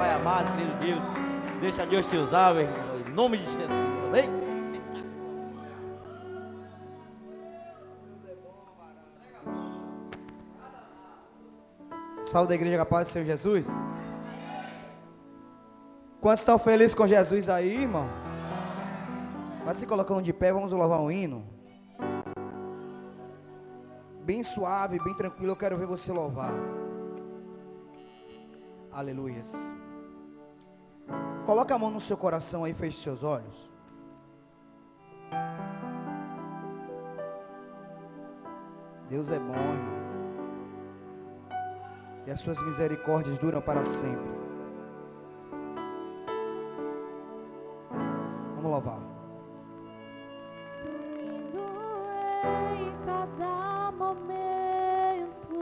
Pai amado, querido Deus. Deixa Deus te usar, meu irmão, em nome de Jesus, amém? Saúde da igreja, a paz do Senhor Jesus. Quantos estão felizes com Jesus aí, irmão? Vai se colocando de pé, vamos louvar um hino. Bem suave, bem tranquilo, eu quero ver você louvar. Aleluias. Coloca a mão no seu coração aí, feche seus olhos. Deus é bom, irmão. E as suas misericórdias duram para sempre. Vamos louvar. Lindo em cada momento,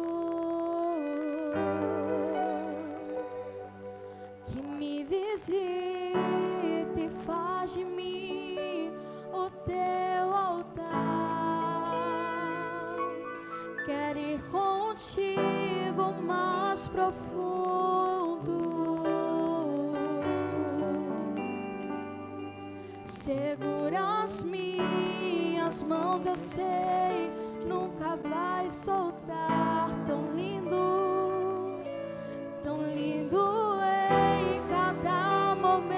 que me visita e faz de mim o teu altar. Quero ir contigo mais profundo, segura as minhas mãos, eu sei, nunca vai soltar. Tão lindo em cada momento.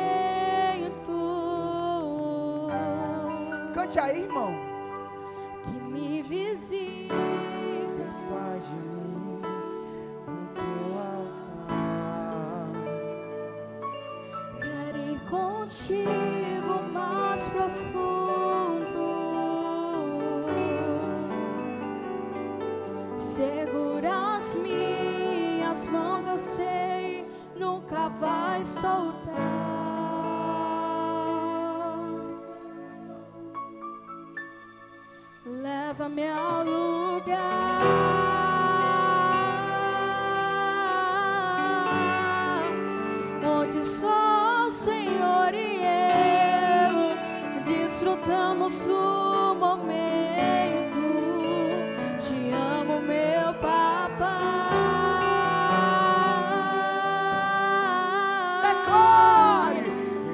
Cante aí, irmão. Que me visita, Faz de mim o teu altar. quero ir contigo mais profundo, segura as minhas mãos, eu sei, nunca vai soltar. Leva-me ao lugar onde só o Senhor e eu desfrutamos o momento. Te amo, meu papai. Decore!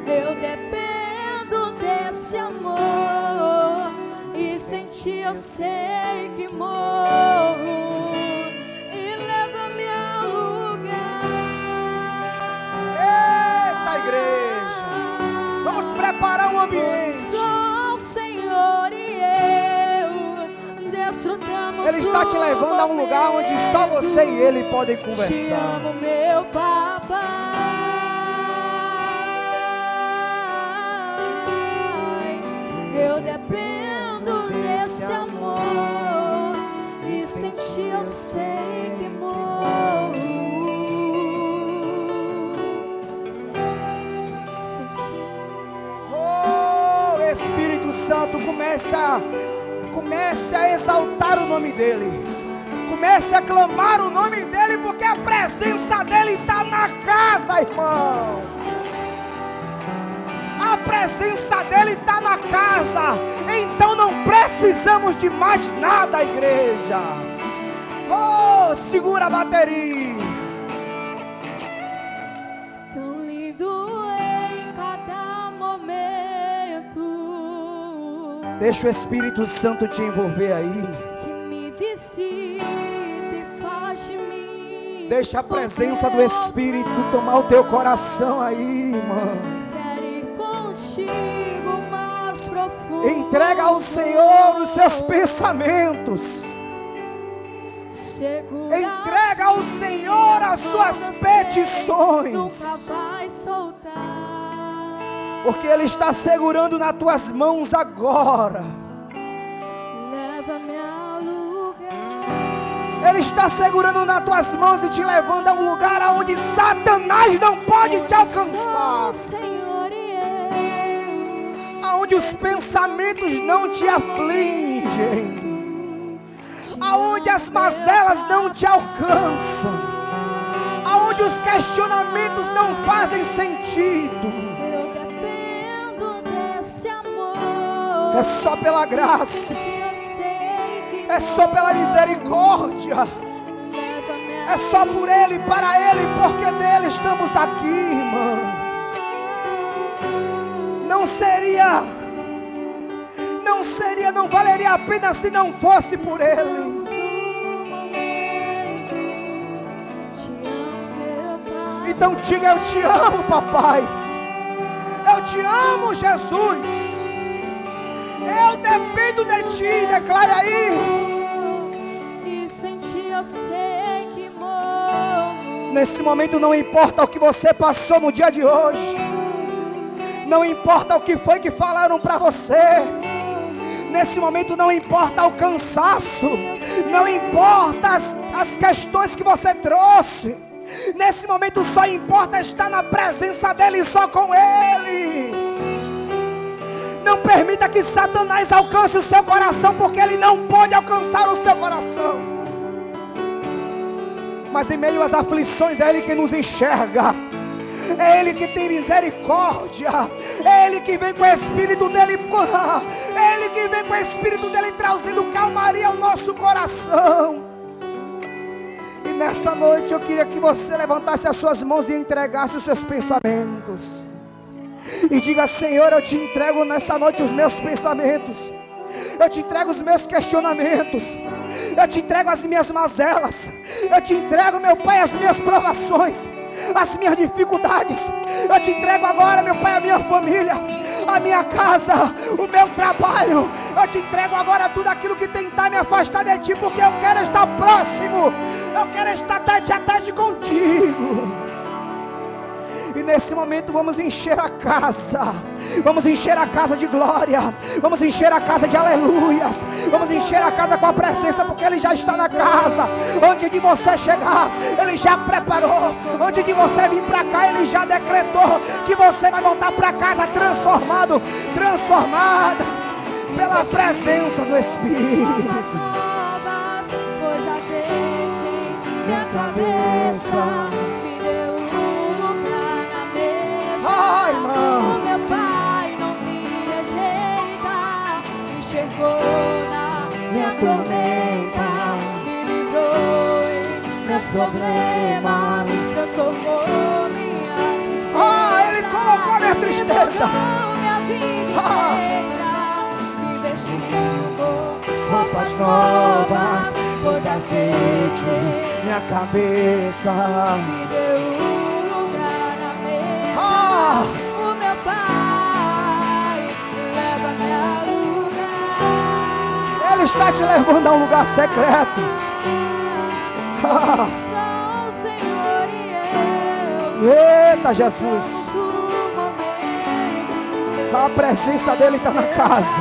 Eu dependo desse amor, e sem ti eu sei que morro. E leva-me ao lugar. Eita, igreja! Vamos preparar o ambiente. Só o Senhor e eu desfrutamos. Ele está te levando a um lugar onde só você e ele podem Te conversar. amo, meu papai. Eu dependo desse amor, e sem ti eu sei que morro. Sem ti. Oh, Espírito Santo, comece a exaltar o nome dele. Comece a clamar o nome dele, porque a presença dele está na casa, irmão. A presença dele está na casa. Então não precisamos de mais nada, igreja. Oh, segura a bateria. Tão lindo em cada momento, Deixa o Espírito Santo te envolver aí. que me visita e faz de mim. Deixa a presença do Espírito tomar o teu coração aí, irmão. Quero ir contigo mais profundo. Entrega ao Senhor os seus pensamentos. Segura Entrega ao Senhor as suas petições. nunca vai soltar. Porque Ele está segurando nas tuas mãos agora. Leva-me ao lugar. Ele está segurando nas tuas mãos e te levando a um lugar onde Satanás não pode te alcançar. Senhor e eu, Aonde os pensamentos não te afligem. Aonde as mazelas não te alcançam. Aonde os questionamentos não fazem sentido. eu dependo desse amor. É só pela graça. Eu sei que É só pela misericórdia. leva-me É só por Ele, para Ele, porque dele estamos aqui, irmão. Não valeria a pena se não fosse por Ele. Então diga: eu te amo, papai. Eu te amo, Jesus. Eu dependo de ti. Declare aí. E sem ti eu sei que morro. Nesse momento não importa o que você passou no dia de hoje. Não importa o que foi que falaram para você. Nesse momento não importa o cansaço. Não importa as questões que você trouxe. Nesse momento só importa estar na presença dEle, só com Ele. Não permita que Satanás alcance o seu coração, porque ele não pode alcançar o seu coração. Mas em meio às aflições é Ele que nos enxerga. É Ele que tem misericórdia. É Ele que vem com o Espírito dEle. É Ele que vem com o Espírito dEle trazendo calmaria ao nosso coração. E nessa noite eu queria que você levantasse as suas mãos e entregasse os seus pensamentos. E diga: Senhor, eu te entrego nessa noite os meus pensamentos. Eu te entrego os meus questionamentos. Eu te entrego as minhas mazelas. Eu te entrego, meu Pai, as minhas provações, as minhas dificuldades. Eu te entrego agora, meu Pai, a minha família, a minha casa, o meu trabalho. Eu te entrego agora tudo aquilo que tentar me afastar de ti, porque eu quero estar próximo. Eu quero estar tete a tete contigo. E nesse momento vamos encher a casa. Vamos encher a casa de glória. Vamos encher a casa de aleluias. Vamos encher a casa com a presença, porque Ele já está na casa. Antes de você chegar, Ele já preparou. Antes de você vir para cá, Ele já decretou que você vai voltar para casa transformado, transformada pela presença do Espírito. Pois azeite minha cabeça. Ai, irmão. O meu Pai não me rejeita, me enxergou na minha tormenta, me livrou em meus problemas, transformou minha tristeza. Ah, Ele colocou minha tristeza. Minha vida inteira, me vestiu com roupas novas, pôs azeite minha cabeça. me deu o meu Pai, leva-me a lugar. Ele está te levando a um lugar secreto. Só o Senhor e eu. Eita, Jesus. A presença dEle está na casa.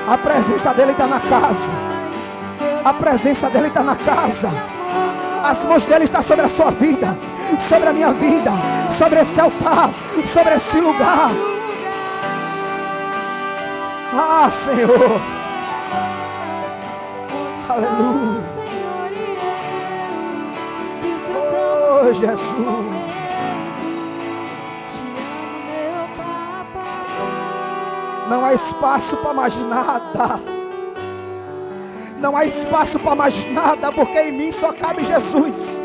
A presença dEle está na casa. A presença dEle está na casa. As mãos dEle estão sobre a sua vida, sobre a minha vida, sobre esse altar, sobre esse lugar. Ah, Senhor. Aleluia. Oh, Jesus. Não há espaço para mais nada. Não há espaço para mais nada, porque em mim só cabe Jesus.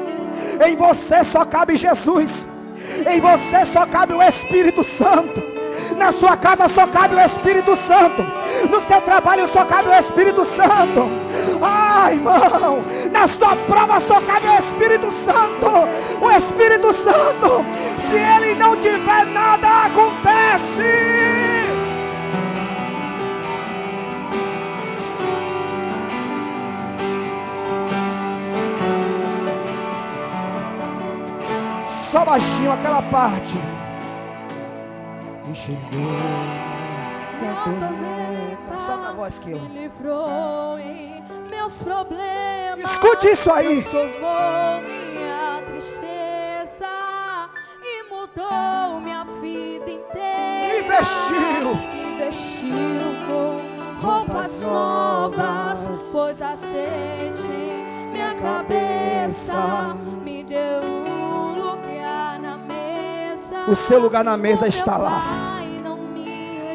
Em você só cabe Jesus. Em você só cabe o Espírito Santo. Na sua casa só cabe o Espírito Santo. No seu trabalho só cabe o Espírito Santo. Ah, irmão, na sua prova só cabe o Espírito Santo. O Espírito Santo, se Ele não tiver, nada acontece. Só baixinho aquela parte. Enxergou minha tormenta. Solta a voz, Kila. Me livrou em meus problemas. Escute isso aí. Transformou minha tristeza e mudou minha vida inteira. Me vestiu com roupas novas, pôs azeite em minha cabeça, me deu o seu lugar na mesa está lá,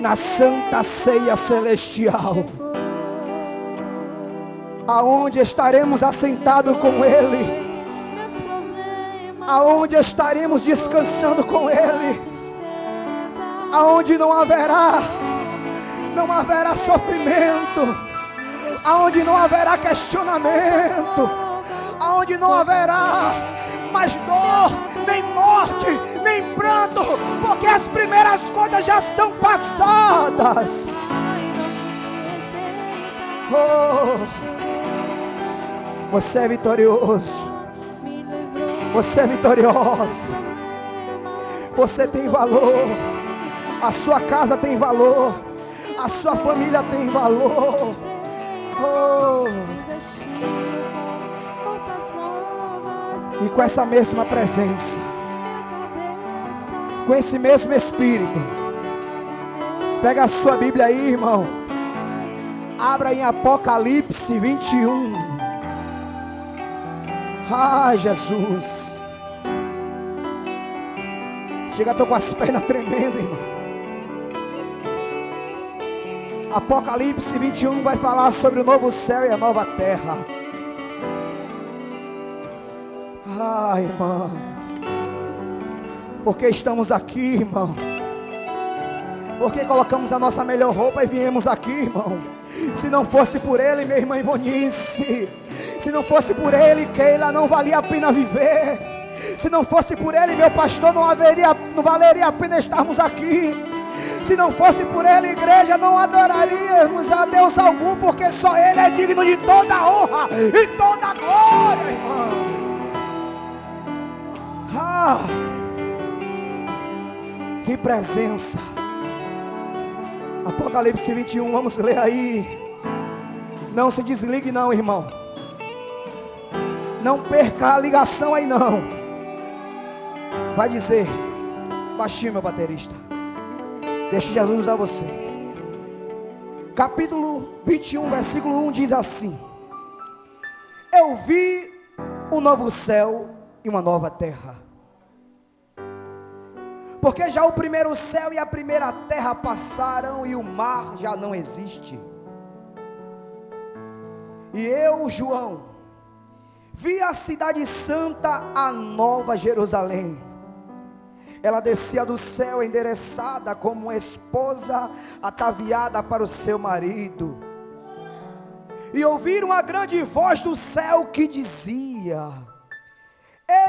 na Santa Ceia Celestial. aonde estaremos assentados com Ele, aonde estaremos descansando com Ele, aonde não haverá sofrimento, aonde não haverá questionamento, aonde não haverá mais dor, nem morte, nem pranto, porque as primeiras coisas já são passadas. Oh, você é vitorioso, você é vitoriosa, você tem valor, a sua casa tem valor, a sua família tem valor. Oh. E com essa mesma presença, com esse mesmo Espírito, pega a sua Bíblia aí, irmão, abra em Apocalipse 21. Ah, Jesus, chega, estou com as pernas tremendo, irmão. Apocalipse 21 vai falar sobre o novo céu e a nova terra. Ah, irmão, porque estamos aqui, irmão, porque colocamos a nossa melhor roupa e viemos aqui, irmão. Se não fosse por Ele, minha irmã Ivonice, se não fosse por Ele, Keila, não valia a pena viver. Se não fosse por Ele, meu pastor, não valeria a pena estarmos aqui. Se não fosse por Ele, igreja, não adoraríamos a Deus algum, porque só Ele é digno de toda a honra e toda a glória, irmão. Ah, que presença. Apocalipse 21, vamos ler aí. Não se desligue não, irmão. Não perca a ligação aí não. Vai dizer baixinho, meu baterista. Deixe Jesus usar você. Capítulo 21, versículo 1 diz assim: eu vi um novo céu e uma nova terra, porque já o primeiro céu e a primeira terra passaram e o mar já não existe. E eu, João, vi a cidade santa, a nova Jerusalém. Ela descia do céu endereçada como uma esposa ataviada para o seu marido. E ouvi uma grande voz do céu que dizia: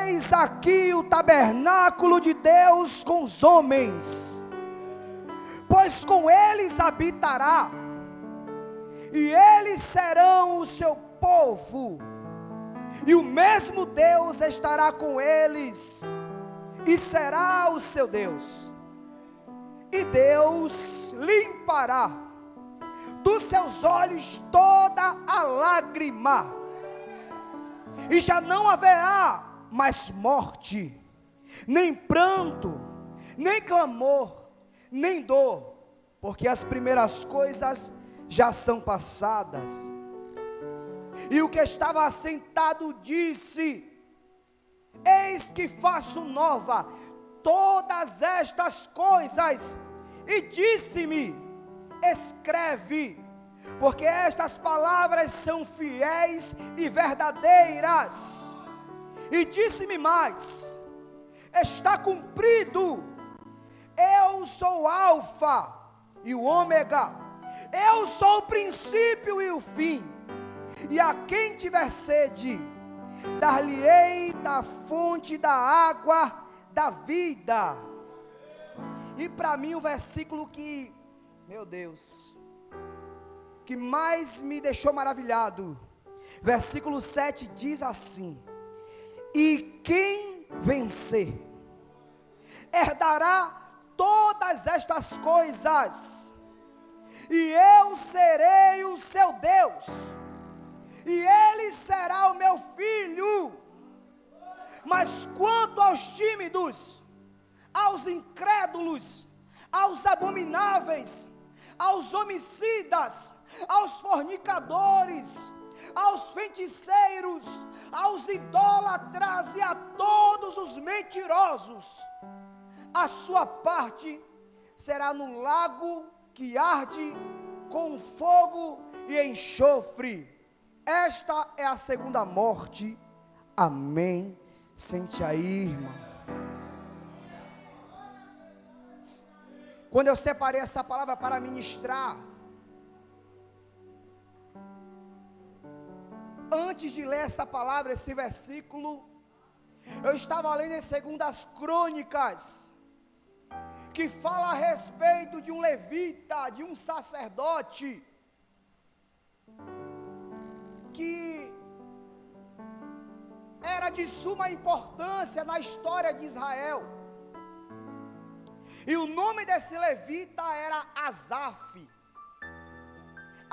eis aqui o tabernáculo de Deus com os homens, pois com eles habitará, e eles serão o seu povo, e o mesmo Deus estará com eles, e será o seu Deus. E Deus limpará dos seus olhos toda a lágrima, e já não haverá mais morte, nem pranto, nem clamor, nem dor, porque as primeiras coisas já são passadas. E o que estava assentado disse: eis que faço nova todas estas coisas. E disse-me: escreve, porque estas palavras são fiéis e verdadeiras. E disse-me mais: está cumprido. Eu sou o Alfa e o Ômega, eu sou o princípio e o fim. E a quem tiver sede, dar-lhe-ei da fonte da água da vida. E para mim o versículo que, meu Deus, que mais me deixou maravilhado, versículo 7 diz assim: e quem vencer herdará todas estas coisas, e eu serei o seu Deus, e ele será o meu filho. Mas quanto aos tímidos, aos incrédulos, aos abomináveis, aos homicidas, aos fornicadores, aos feiticeiros, aos idólatras e a todos os mentirosos, a sua parte será no lago que arde com fogo e enxofre. Esta é a segunda morte. Amém. Sente aí, irmão. Quando eu separei essa palavra para ministrar, antes de ler essa palavra, esse versículo, eu estava lendo em 2 Crônicas, que fala a respeito de um levita, de um sacerdote, que era de suma importância na história de Israel. E o nome desse levita era Asaf.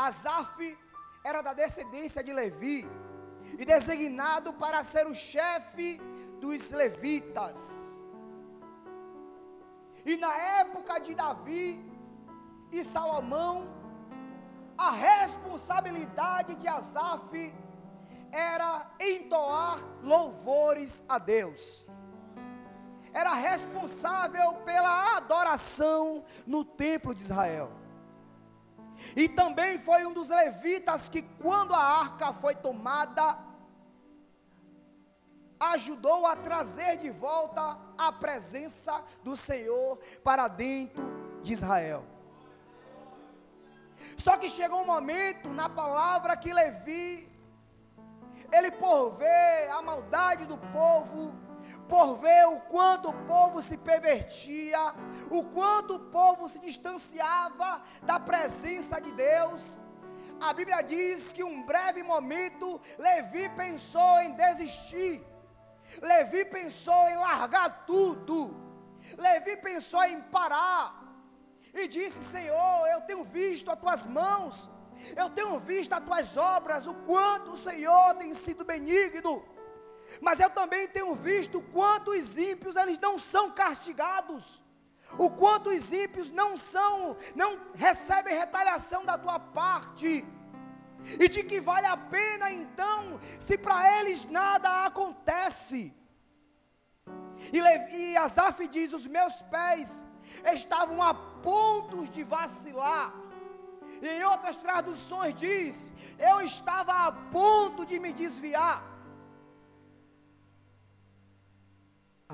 Asaf era da descendência de Levi e designado para ser o chefe dos levitas. E na época de Davi e Salomão, a responsabilidade de Asaf era entoar louvores a Deus. Era responsável pela adoração no templo de Israel. E também foi um dos levitas que, quando a arca foi tomada, ajudou a trazer de volta a presença do Senhor para dentro de Israel. Só que chegou um momento na palavra que Levi, ele, por ver a maldade do povo, por ver o quanto o povo se pervertia, o quanto o povo se distanciava da presença de Deus, a Bíblia diz que um breve momento Levi pensou em desistir. Levi pensou em largar tudo. Levi pensou em parar e disse: Senhor, eu tenho visto as tuas mãos, eu tenho visto as tuas obras, o quanto o Senhor tem sido benigno, mas eu também tenho visto o quanto os ímpios, eles não são castigados, o quanto os ímpios não recebem retaliação da tua parte, e de que vale a pena então, se para eles nada acontece. E Asaf diz: os meus pés estavam a ponto de vacilar. E em outras traduções diz: eu estava a ponto de me desviar.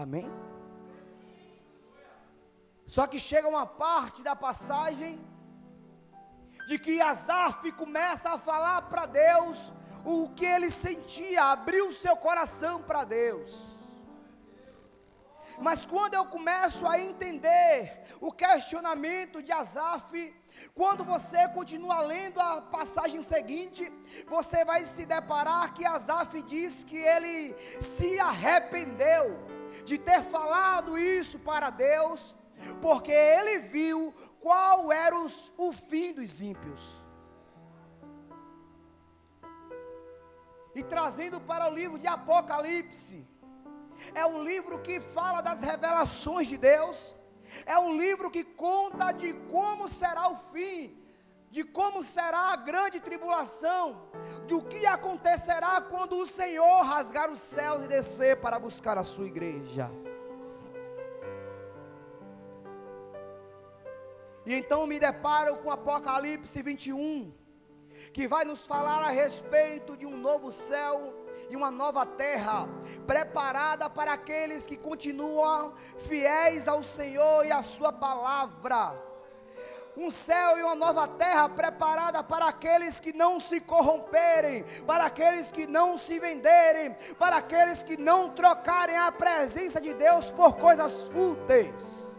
Amém? Só que chega uma parte da passagem de que Asaf começa a falar para Deus o que ele sentia, abriu seu coração para Deus. Mas quando eu começo a entender o questionamento de Asaf, quando você continua lendo a passagem seguinte, você vai se deparar que Asaf diz que ele se arrependeu de ter falado isso para Deus, porque ele viu qual era o fim dos ímpios. E trazendo para o livro de Apocalipse, é um livro que fala das revelações de Deus, é um livro que conta de como será o fim, de como será a grande tribulação, de o que acontecerá quando o Senhor rasgar os céus e descer para buscar a sua igreja. E então me deparo com Apocalipse 21, que vai nos falar a respeito de um novo céu e uma nova terra, preparada para aqueles que continuam fiéis ao Senhor e à sua palavra. Um céu e uma nova terra preparada para aqueles que não se corromperem, para aqueles que não se venderem, para aqueles que não trocarem a presença de Deus por coisas fúteis.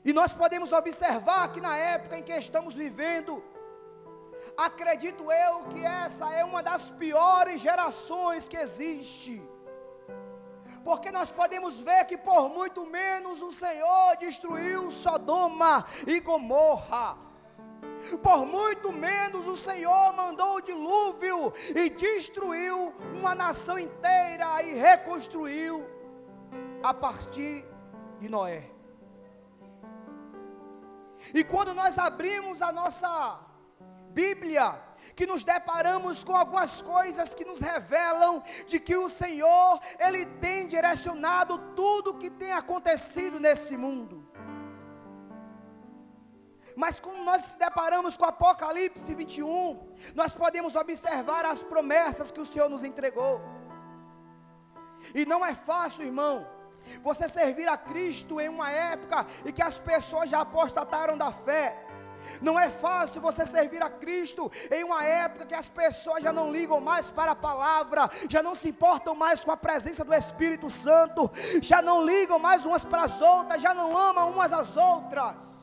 E nós podemos observar que na época em que estamos vivendo, acredito eu que essa é uma das piores gerações que existe. Porque nós podemos ver que por muito menos o Senhor destruiu Sodoma e Gomorra. Por muito menos o Senhor mandou o dilúvio e destruiu uma nação inteira e reconstruiu a partir de Noé. E quando nós abrimos a nossa Bíblia, que nos deparamos com algumas coisas que nos revelam de que o Senhor, Ele tem direcionado tudo o que tem acontecido nesse mundo. Mas quando nós se deparamos com Apocalipse 21, nós podemos observar as promessas que o Senhor nos entregou. E não é fácil, irmão, você servir a Cristo em uma época em que as pessoas já apostataram da fé. Não é fácil você servir a Cristo em uma época que as pessoas já não ligam mais para a palavra, já não se importam mais com a presença do Espírito Santo, já não ligam mais umas para as outras, já não amam umas às outras.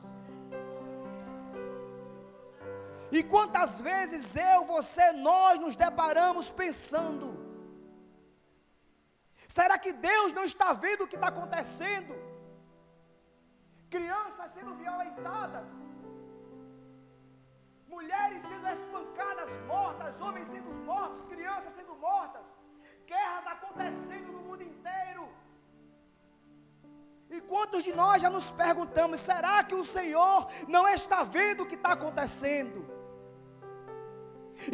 E quantas vezes eu, você, nós nos deparamos pensando: será que Deus não está vendo o que está acontecendo? Crianças sendo violentadas, mulheres sendo espancadas, mortas, homens sendo mortos, crianças sendo mortas, guerras acontecendo no mundo inteiro. E quantos de nós já nos perguntamos: será que o Senhor não está vendo o que está acontecendo?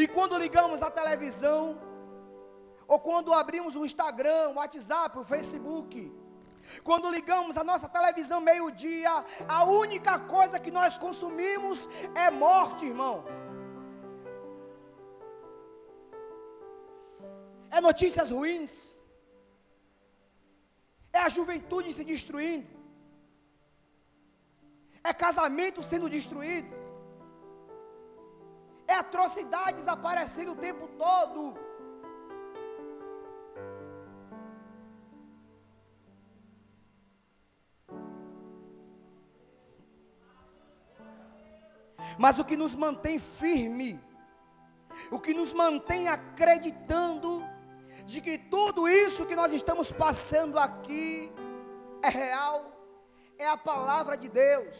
E quando ligamos a televisão, ou quando abrimos o Instagram, o WhatsApp, o Facebook, quando ligamos a nossa televisão meio-dia, a única coisa que nós consumimos é morte, irmão. É notícias ruins. É a juventude se destruindo. É casamento sendo destruído. É atrocidades aparecendo o tempo todo. Mas o que nos mantém firme, o que nos mantém acreditando de que tudo isso que nós estamos passando aqui é real, é a palavra de Deus.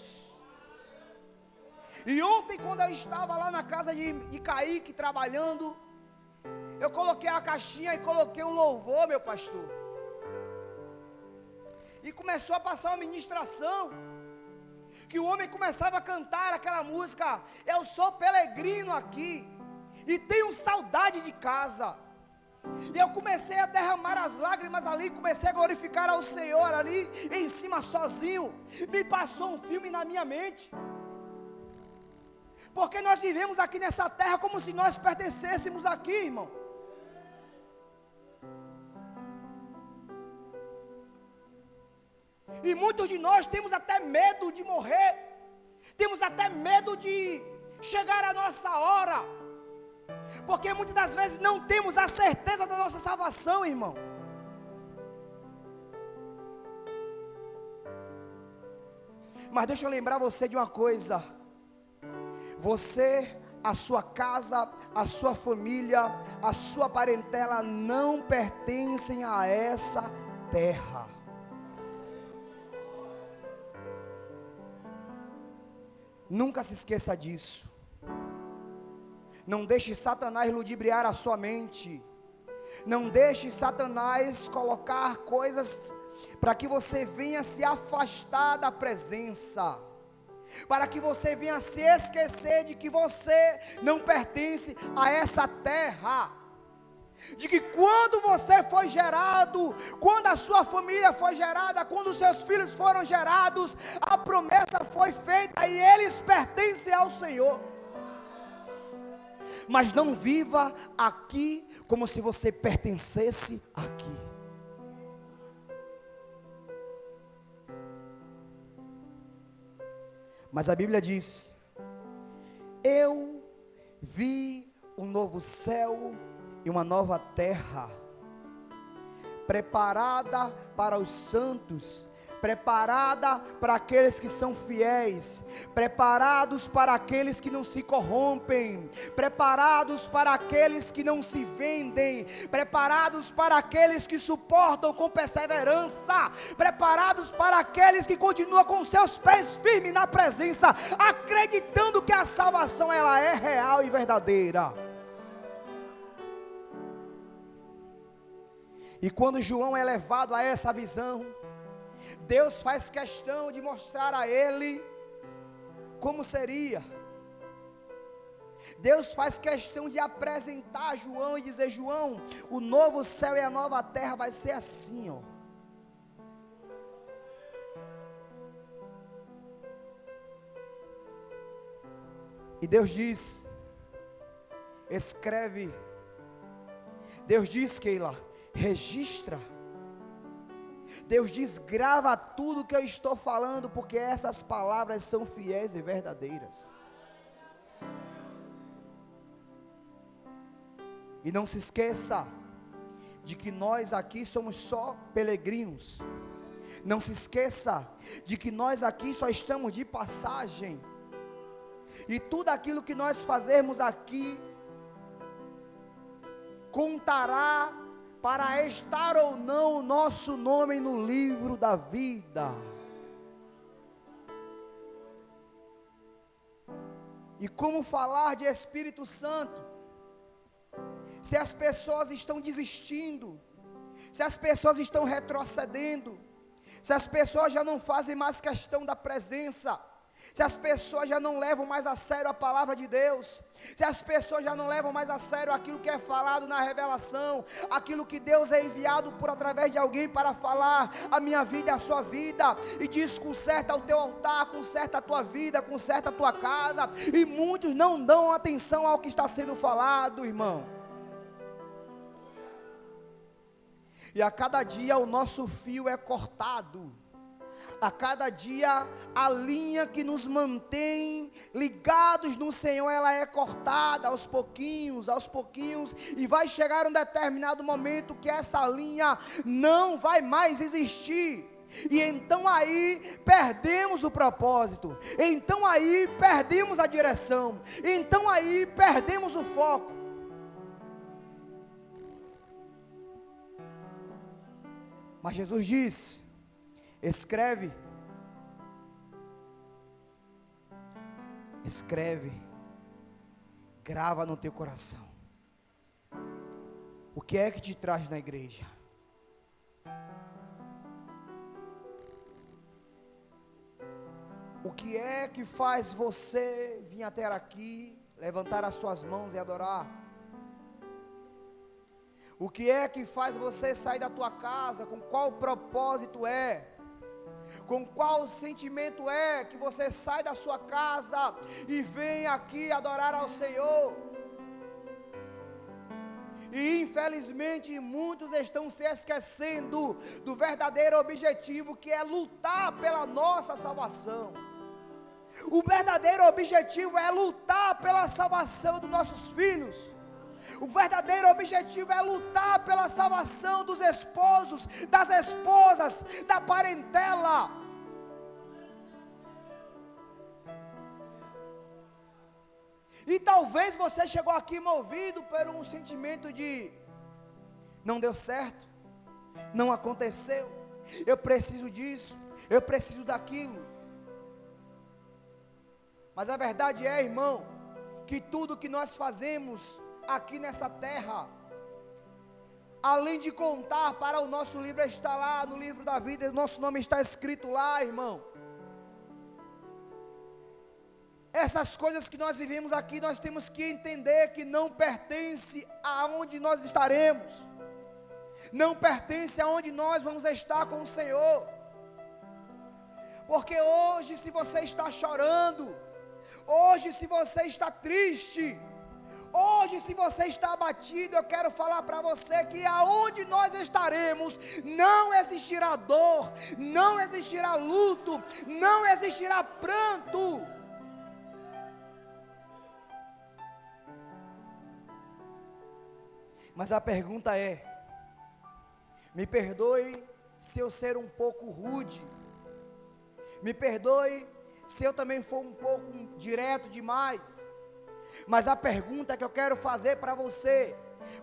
E ontem, quando eu estava lá na casa de Kaique trabalhando, eu coloquei a caixinha e coloquei um louvor, meu pastor, e começou a passar uma ministração, que o homem começava a cantar aquela música: eu sou peregrino aqui, e tenho saudade de casa. E eu comecei a derramar as lágrimas ali, comecei a glorificar ao Senhor ali, em cima sozinho. Me passou um filme na minha mente, porque nós vivemos aqui nessa terra como se nós pertencêssemos aqui, irmão. E muitos de nós temos até medo de morrer, temos até medo de chegar a nossa hora, porque muitas das vezes não temos a certeza da nossa salvação, irmão. Mas deixa eu lembrar você de uma coisa: você, a sua casa, a sua família, a sua parentela não pertencem a essa terra. Nunca se esqueça disso. Não deixe Satanás ludibriar a sua mente. Não deixe Satanás colocar coisas para que você venha se afastar da presença, para que você venha se esquecer de que você não pertence a essa terra, de que quando você foi gerado, quando a sua família foi gerada, quando os seus filhos foram gerados, a promessa foi feita e eles pertencem ao Senhor. Mas não viva aqui como se você pertencesse aqui. Mas a Bíblia diz: eu vi um novo céu e uma nova terra, preparada para os santos, preparada para aqueles que são fiéis, preparados para aqueles que não se corrompem, preparados para aqueles que não se vendem, preparados para aqueles que suportam com perseverança, preparados para aqueles que continuam com seus pés firmes na presença, acreditando que a salvação ela é real e verdadeira. E quando João é levado a essa visão, Deus faz questão de mostrar a ele como seria. Deus faz questão de apresentar a João e dizer: João, o novo céu e a nova terra vai ser assim, ó. E Deus diz: escreve. Deus diz, Keila, registra. Deus diz: grava tudo que eu estou falando, porque essas palavras são fiéis e verdadeiras. E não se esqueça de que nós aqui somos só peregrinos. Não se esqueça de que nós aqui só estamos de passagem. E tudo aquilo que nós fazermos aqui contará para estar ou não o nosso nome no livro da vida. E como falar de Espírito Santo se as pessoas estão desistindo, se as pessoas estão retrocedendo, se as pessoas já não fazem mais questão da presença, se as pessoas já não levam mais a sério a palavra de Deus, se as pessoas já não levam mais a sério aquilo que é falado na revelação, aquilo que Deus é enviado por através de alguém para falar a minha vida e a sua vida, e diz: conserta o teu altar, conserta a tua vida, conserta a tua casa, e muitos não dão atenção ao que está sendo falado, irmão. E a cada dia o nosso fio é cortado. A cada dia a linha que nos mantém ligados no Senhor, ela é cortada aos pouquinhos, e vai chegar um determinado momento que essa linha não vai mais existir. E então aí perdemos o propósito, então aí perdemos a direção, então aí perdemos o foco. Mas Jesus diz: escreve, grava no teu coração. O que é que te traz na igreja? O que é que faz você vir até aqui, levantar as suas mãos e adorar? O que é que faz você sair da tua casa? Com qual propósito é? Com qual sentimento é que você sai da sua casa e vem aqui adorar ao Senhor? E infelizmente muitos estão se esquecendo do verdadeiro objetivo, que é lutar pela nossa salvação. O verdadeiro objetivo é lutar pela salvação dos nossos filhos. O verdadeiro objetivo é lutar pela salvação dos esposos, das esposas, da parentela. E talvez você chegou aqui movido por um sentimento de: não deu certo, não aconteceu, eu preciso disso, eu preciso daquilo. Mas a verdade é, irmão, que tudo que nós fazemos aqui nessa terra, além de contar para o nosso livro, está lá no livro da vida, o nosso nome está escrito lá, irmão. Essas coisas que nós vivemos aqui, nós temos que entender que não pertence aonde nós estaremos, não pertence aonde nós vamos estar com o Senhor. Porque hoje, se você está chorando, hoje, se você está triste, hoje, se você está abatido, eu quero falar para você que aonde nós estaremos, não existirá dor, não existirá luto, não existirá pranto. Mas a pergunta é: me perdoe se eu ser um pouco rude, me perdoe se eu também for um pouco direto demais, mas a pergunta que eu quero fazer para você: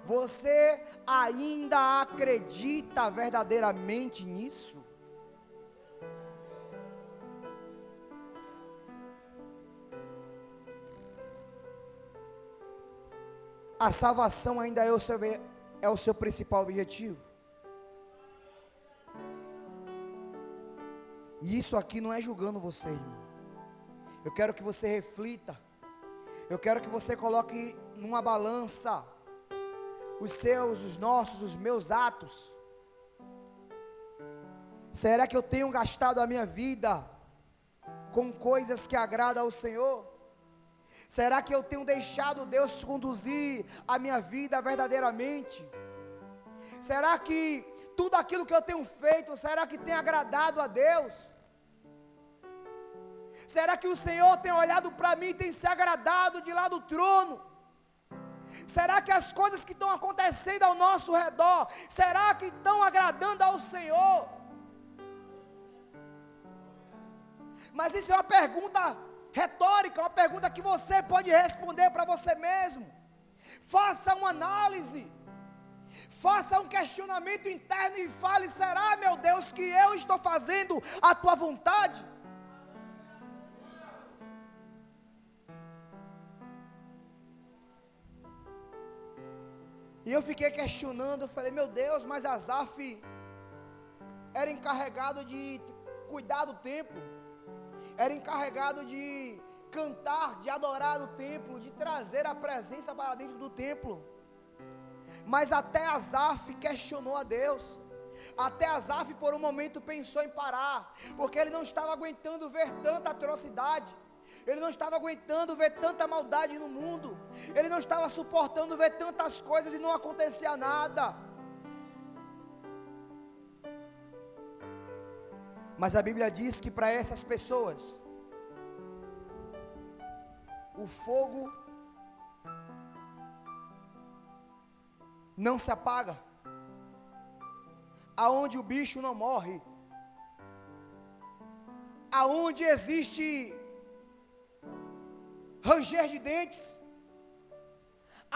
você ainda acredita verdadeiramente nisso? A salvação ainda é o seu principal objetivo? E isso aqui não é julgando você, irmão. Eu quero que você reflita. Eu quero que você coloque numa balança os seus, os nossos, os meus atos. Será que eu tenho gastado a minha vida com coisas que agradam ao Senhor? Será que eu tenho deixado Deus conduzir a minha vida verdadeiramente? Será que tudo aquilo que eu tenho feito, será que tem agradado a Deus? Será que o Senhor tem olhado para mim e tem se agradado de lá do trono? Será que as coisas que estão acontecendo ao nosso redor, será que estão agradando ao Senhor? Mas isso é uma pergunta retórica, uma pergunta que você pode responder para você mesmo. Faça uma análise, faça um questionamento interno e fale: será, meu Deus, que eu estou fazendo a tua vontade? E eu fiquei questionando, eu falei: meu Deus, mas Asaf era encarregado de cuidar do templo, era encarregado de cantar, de adorar no templo, de trazer a presença para dentro do templo. Mas até Asaf questionou a Deus. Até Asaf por um momento pensou em parar, porque ele não estava aguentando ver tanta atrocidade, ele não estava aguentando ver tanta maldade no mundo, ele não estava suportando ver tantas coisas e não acontecia nada. Mas a Bíblia diz que para essas pessoas, o fogo não se apaga, aonde o bicho não morre, aonde existe ranger de dentes,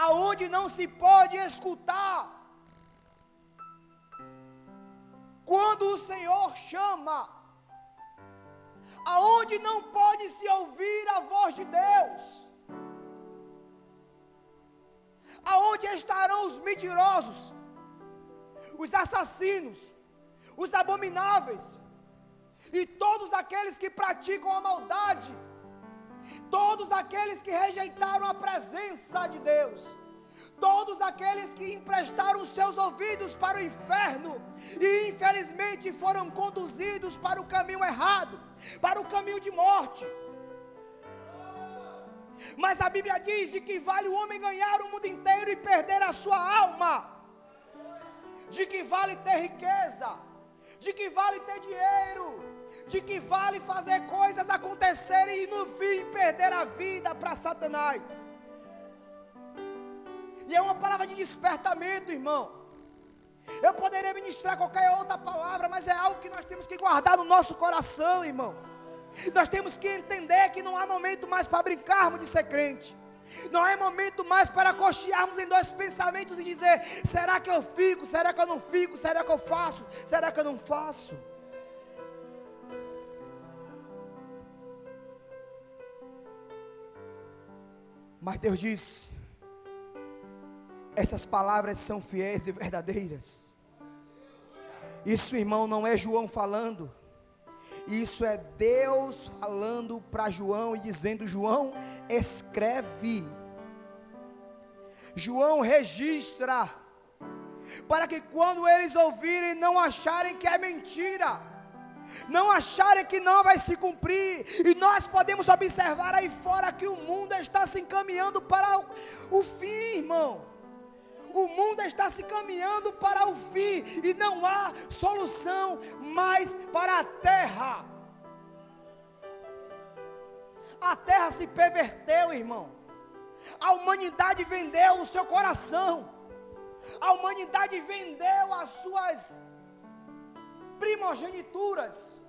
aonde não se pode escutar, quando o Senhor chama, aonde não pode se ouvir a voz de Deus, aonde estarão os mentirosos, os assassinos, os abomináveis, e todos aqueles que praticam a maldade, todos aqueles que rejeitaram a presença de Deus, todos aqueles que emprestaram seus ouvidos para o inferno e infelizmente foram conduzidos para o caminho errado, para o caminho de morte. Mas a Bíblia diz de que vale o homem ganhar o mundo inteiro e perder a sua alma, de que vale ter riqueza, de que vale ter dinheiro, de que vale fazer coisas acontecerem e no fim perder a vida para Satanás. E é uma palavra de despertamento, irmão. Eu poderia ministrar qualquer outra palavra, mas é algo que nós temos que guardar no nosso coração, irmão. Nós temos que entender que não há momento mais para brincarmos de ser crente. Não é momento mais para cochearmos em dois pensamentos e dizer: será que eu fico? Será que eu não fico? Será que eu faço? Será que eu não faço? Mas Deus disse: essas palavras são fiéis e verdadeiras. Isso, irmão, não é João falando. Isso é Deus falando para João e dizendo: João, escreve. João registra, para que quando eles ouvirem não acharem que é mentira, não acharem que não vai se cumprir. E nós podemos observar aí fora que o mundo está se encaminhando para o fim, irmão. O mundo está se caminhando para o fim e não há solução mais para a terra. A terra se perverteu, irmão. A humanidade vendeu o seu coração. A humanidade vendeu as suas primogenituras.